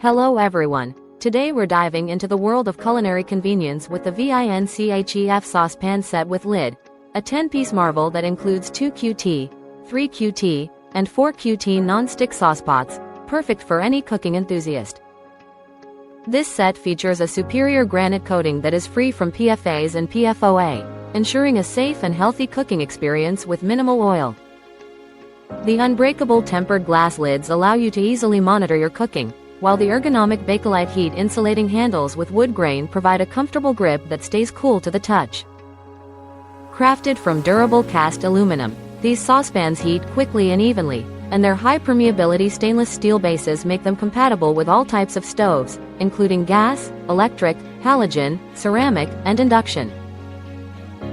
Hello everyone. Today we're diving into the world of culinary convenience with the VINCHEF Sauce Pan Set with lid, a 10-piece marvel that includes 2 QT, 3 QT, and 4 QT non-stick sauce pots, perfect for any cooking enthusiast. This set features a superior granite coating that is free from PFAs and PFOA, ensuring a safe and healthy cooking experience with minimal oil. The unbreakable tempered glass lids allow you to easily monitor your cooking, while the ergonomic Bakelite heat insulating handles with wood grain provide a comfortable grip that stays cool to the touch. Crafted from durable cast aluminum, these saucepans heat quickly and evenly, and their high permeability stainless steel bases make them compatible with all types of stoves, including gas, electric, halogen, ceramic, and induction.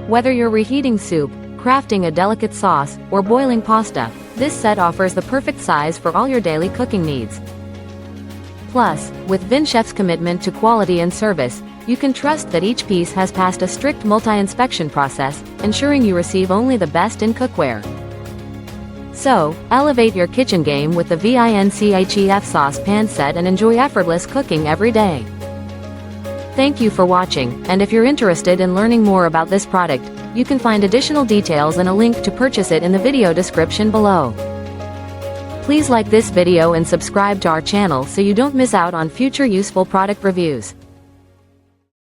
Whether you're reheating soup, crafting a delicate sauce, or boiling pasta, this set offers the perfect size for all your daily cooking needs. Plus, with VINCHEF's commitment to quality and service, you can trust that each piece has passed a strict multi-inspection process, ensuring you receive only the best in cookware. So, elevate your kitchen game with the VINCHEF Sauce Pan Set and enjoy effortless cooking every day. Thank you for watching, and if you're interested in learning more about this product, you can find additional details and a link to purchase it in the video description below. Please like this video and subscribe to our channel so you don't miss out on future useful product reviews.